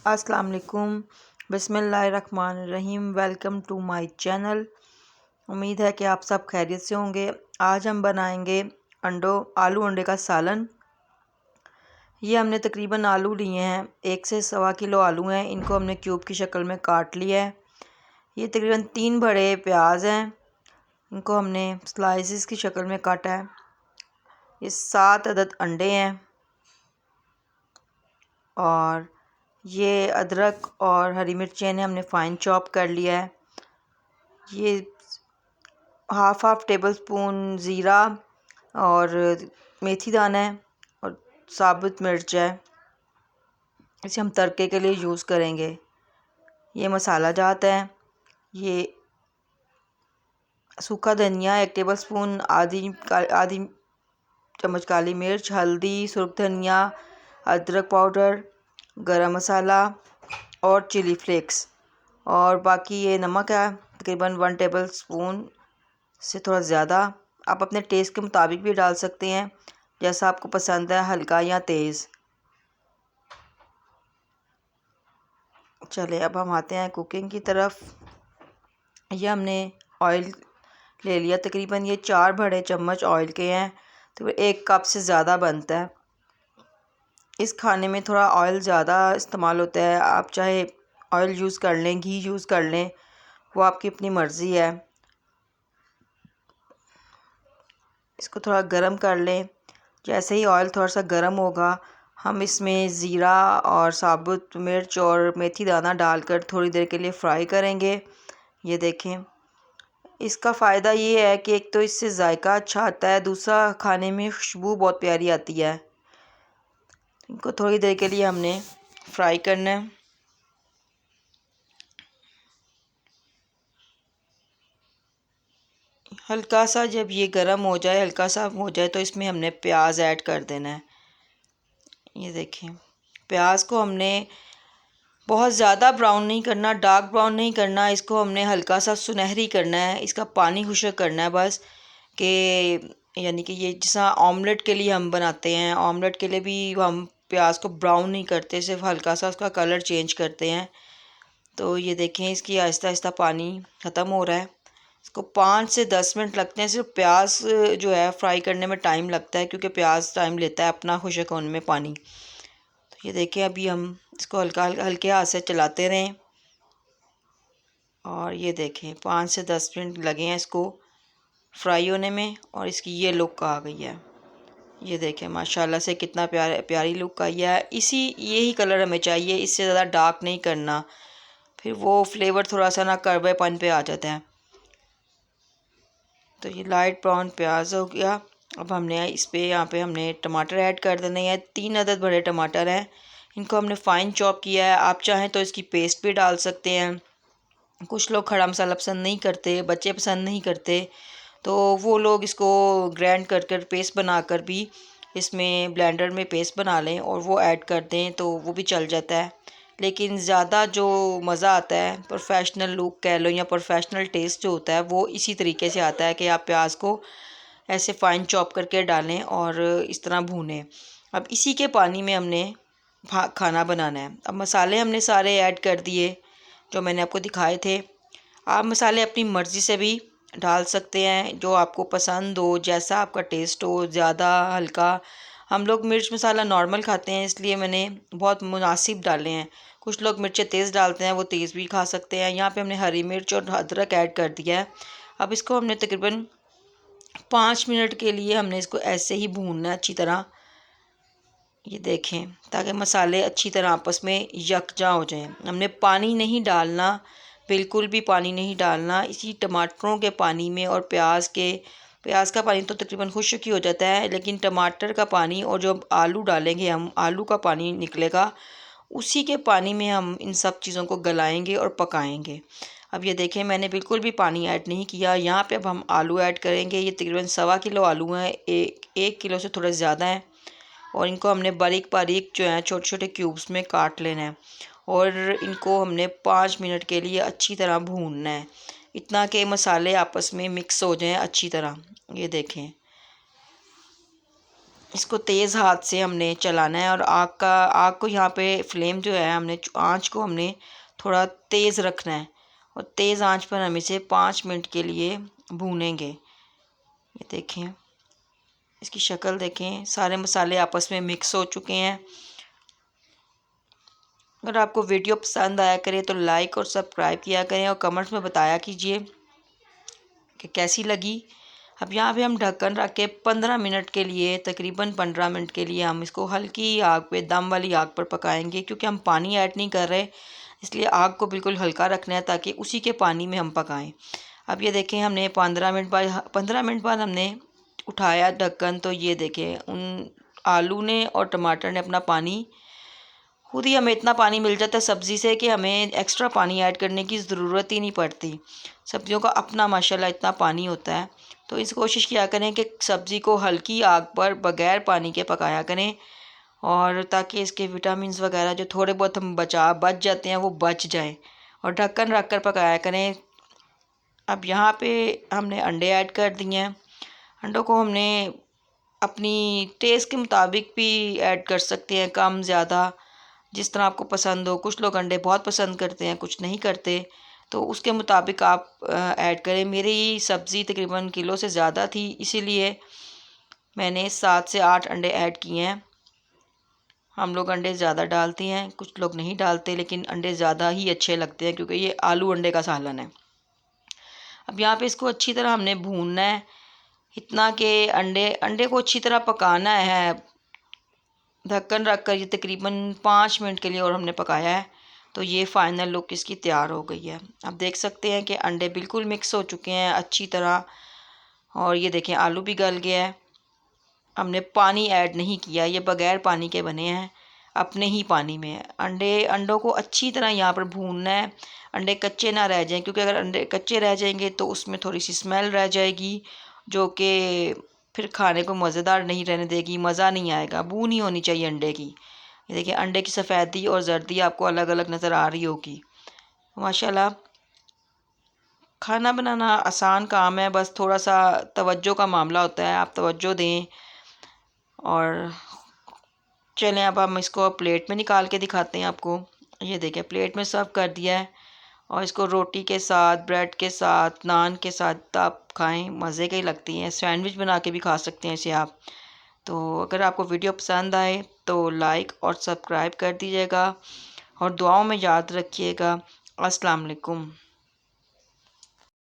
अस्सलाम वालेकुम, बिस्मिल्लाहिर्रहमानिर्रहीम। Welcome to my channel. उम्मीद है कि आप सब खैरियत से होंगे। आज हम बनाएंगे आलू अंडे का सालन। ये हमने तकरीबन आलू लिए हैं, 1 से 1.25 किलो आलू हैं। इनको हमने क्यूब की शक्ल में काट लिया है। ये तकरीबन 3 बड़े प्याज हैं, इनको हमने स्लाइसिस की शक्ल में काटा है। ये 7 अदद अंडे हैं और ये अदरक और हरी मिर्चें ने हमने फ़ाइन चॉप कर लिया है। ये हाफ टेबल स्पून ज़ीरा और मेथी दाना है और साबुत मिर्च है। इसे हम तड़के के लिए यूज़ करेंगे। ये मसाला जात है। ये सूखा धनिया 1 टेबल स्पून, आधी चम्मच काली मिर्च, हल्दी, सुर्ख धनिया, अदरक पाउडर, गरम मसाला और चिली फ्लेक्स, और बाकी ये नमक है तकरीबन 1 टेबल स्पून से थोड़ा ज़्यादा। आप अपने टेस्ट के मुताबिक भी डाल सकते हैं, जैसा आपको पसंद है, हल्का या तेज़। चलिए अब हम आते हैं कुकिंग की तरफ। ये हमने ऑयल ले लिया, तकरीबन ये 4 बड़े चम्मच ऑयल के हैं, तो 1 कप से ज़्यादा बनता है। इस खाने में थोड़ा ऑयल ज़्यादा इस्तेमाल होता है। आप चाहे ऑयल यूज़ कर लें, घी यूज़ कर लें, वो आपकी अपनी मर्ज़ी है। इसको थोड़ा गरम कर लें। जैसे ही ऑयल थोड़ा सा गरम होगा, हम इसमें ज़ीरा और साबुत मिर्च और मेथी दाना डालकर थोड़ी देर के लिए फ्राई करेंगे। ये देखें, इसका फ़ायदा ये है कि एक तो इससे जायका अच्छा आता है, दूसरा खाने में खुशबू बहुत प्यारी आती है। इनको थोड़ी देर के लिए हमने फ्राई करना है। हल्का सा जब ये गरम हो जाए, हल्का सा हो जाए, तो इसमें हमने प्याज ऐड कर देना है। ये देखें, प्याज को हमने बहुत ज़्यादा ब्राउन नहीं करना, डार्क ब्राउन नहीं करना। इसको हमने हल्का सा सुनहरी करना है, इसका पानी खुश्क करना है बस। कि यानी कि ये जैसा ऑमलेट के लिए हम बनाते हैं, ऑमलेट के लिए भी हम प्याज को ब्राउन नहीं करते, सिर्फ हल्का सा उसका कलर चेंज करते हैं। तो ये देखें, इसकी आहिस्ता आहिस्ता पानी ख़त्म हो रहा है। इसको 5 से 10 मिनट लगते हैं। सिर्फ प्याज जो है फ्राई करने में टाइम लगता है, क्योंकि प्याज टाइम लेता है अपना खुश्क होने में पानी। तो ये देखें, अभी हम इसको हल्के हाथ से चलाते रहें और ये देखें 5 से 10 मिनट लगे हैं इसको फ्राई होने में, और इसकी ये लुक आ गई है। ये देखें माशाल्लाह से कितना प्यारी लुक आई है। यही कलर हमें चाहिए, इससे ज़्यादा डार्क नहीं करना, फिर वो फ्लेवर थोड़ा सा ना कड़वेपन पे आ जाता है। तो ये लाइट ब्राउन प्याज हो गया। अब हमने यहाँ पे हमने टमाटर ऐड कर देने हैं। 3 अदद बड़े टमाटर हैं, इनको हमने फ़ाइन चॉप किया है। आप चाहें तो इसकी पेस्ट भी डाल सकते हैं। कुछ लोग खड़ा मसाला पसंद नहीं करते, बच्चे पसंद नहीं करते, तो वो लोग इसको ग्राइंड कर पेस्ट बना कर भी इसमें ब्लेंडर में पेस्ट बना लें और वो ऐड कर दें, तो वो भी चल जाता है। लेकिन ज़्यादा जो मज़ा आता है, प्रोफेशनल लुक कह लो या प्रोफेशनल टेस्ट जो होता है, वो इसी तरीके से आता है कि आप प्याज को ऐसे फ़ाइन चॉप करके डालें और इस तरह भूनें। अब इसी के पानी में हमने खाना बनाना है। अब मसाले हमने सारे ऐड कर दिए जो मैंने आपको दिखाए थे। आप मसाले अपनी मर्ज़ी से भी डाल सकते हैं, जो आपको पसंद हो, जैसा आपका टेस्ट हो, ज़्यादा हल्का। हम लोग मिर्च मसाला नॉर्मल खाते हैं, इसलिए मैंने बहुत मुनासिब डाले हैं। कुछ लोग मिर्चें तेज़ डालते हैं, वो तेज़ भी खा सकते हैं। यहाँ पे हमने हरी मिर्च और अदरक ऐड कर दिया है। अब इसको हमने तकरीबन 5 मिनट के लिए हमने इसको ऐसे ही भूनना है अच्छी तरह। ये देखें, ताकि मसाले अच्छी तरह आपस में यकजा हो जाएं। हमने पानी नहीं डालना, बिल्कुल भी पानी नहीं डालना। इसी टमाटरों के पानी में और प्याज का पानी तो तकरीबन खुश्क ही हो जाता है, लेकिन टमाटर का पानी और जो आलू डालेंगे हम, आलू का पानी निकलेगा, उसी के पानी में हम इन सब चीज़ों को गलाएंगे और पकाएंगे। अब ये देखें, मैंने बिल्कुल भी पानी ऐड नहीं किया। यहाँ पे अब हम आलू ऐड करेंगे। ये तकरीबन 1.25 किलो आलू हैं, एक किलो से थोड़े ज़्यादा हैं, और इनको हमने बारीक बारीक जो है छोटे छोटे क्यूब्स में काट लेना है और इनको हमने 5 मिनट के लिए अच्छी तरह भूनना है, इतना कि मसाले आपस में मिक्स हो जाएं अच्छी तरह। ये देखें, इसको तेज़ हाथ से हमने चलाना है और आग को यहाँ पे फ्लेम जो है हमने आँच को हमने थोड़ा तेज़ रखना है और तेज़ आंच पर हम इसे 5 मिनट के लिए भूनेंगे। ये देखें, इसकी शक्ल देखें, सारे मसाले आपस में मिक्स हो चुके हैं। अगर आपको वीडियो पसंद आया करे तो लाइक और सब्सक्राइब किया करें और कमेंट्स में बताया कीजिए कि कैसी लगी। अब यहाँ पे हम ढक्कन रख के 15 मिनट के लिए, तकरीबन 15 मिनट के लिए हम इसको हल्की आग पे, दम वाली आग पर पकाएंगे, क्योंकि हम पानी ऐड नहीं कर रहे, इसलिए आग को बिल्कुल हल्का रखना है ताकि उसी के पानी में हम पकाएं। अब ये देखें, हमने 15 मिनट बाद हमने उठाया ढक्कन, तो ये देखें उन आलू ने और टमाटर ने अपना पानी, खुद ही हमें इतना पानी मिल जाता है सब्ज़ी से कि हमें एक्स्ट्रा पानी ऐड करने की ज़रूरत ही नहीं पड़ती। सब्ज़ियों का अपना माशाल्लाह इतना पानी होता है। तो इस कोशिश किया करें कि सब्ज़ी को हल्की आग पर बग़ैर पानी के पकाया करें, और ताकि इसके विटामिन्स वगैरह जो थोड़े बहुत हम बच जाते हैं वो बच जाए, और ढक्कन रख कर पकाया करें। अब यहाँ पे हमने अंडे ऐड कर दिए हैं। अंडों को हमने अपनी टेस्ट के मुताबिक भी ऐड कर सकते हैं, कम ज़्यादा जिस तरह आपको पसंद हो। कुछ लोग अंडे बहुत पसंद करते हैं, कुछ नहीं करते, तो उसके मुताबिक आप ऐड करें। मेरी सब्ज़ी तकरीबन किलो से ज़्यादा थी, इसीलिए मैंने 7 से 8 अंडे ऐड किए हैं। हम लोग अंडे ज़्यादा डालते हैं, कुछ लोग नहीं डालते, लेकिन अंडे ज़्यादा ही अच्छे लगते हैं क्योंकि ये आलू अंडे का सालन है। अब यहाँ पे इसको अच्छी तरह हमने भूनना है, इतना कि अंडे को अच्छी तरह पकाना है। ढक्कन रख कर ये तकरीबन 5 मिनट के लिए और हमने पकाया है, तो ये फ़ाइनल लुक इसकी तैयार हो गई है। आप देख सकते हैं कि अंडे बिल्कुल मिक्स हो चुके हैं अच्छी तरह, और ये देखें आलू भी गल गया है। हमने पानी ऐड नहीं किया, ये बग़ैर पानी के बने हैं, अपने ही पानी में। अंडों को अच्छी तरह यहाँ पर भूनना है, अंडे कच्चे ना रह जाएं, क्योंकि अगर अंडे कच्चे रह जाएंगे तो उसमें थोड़ी सी स्मेल रह जाएगी, जो कि फिर खाने को मज़ेदार नहीं रहने देगी, मज़ा नहीं आएगा। बू नहीं होनी चाहिए अंडे की। ये देखिए अंडे की सफ़ेदी और जर्दी आपको अलग अलग नज़र आ रही होगी। माशाल्लाह, खाना बनाना आसान काम है, बस थोड़ा सा तवज्जो का मामला होता है। आप तवज्जो दें। और चलें, अब हम इसको प्लेट में निकाल के दिखाते हैं आपको। ये देखें प्लेट में सर्व कर दिया है, और इसको रोटी के साथ, ब्रेड के साथ, नान के साथ आप खाएं, मज़े की लगती हैं। सैंडविच बना के भी खा सकते हैं इसे आप। तो अगर आपको वीडियो पसंद आए तो लाइक और सब्सक्राइब कर दीजिएगा, और दुआओं में याद रखिएगा। अस्सलाम वालेकुम।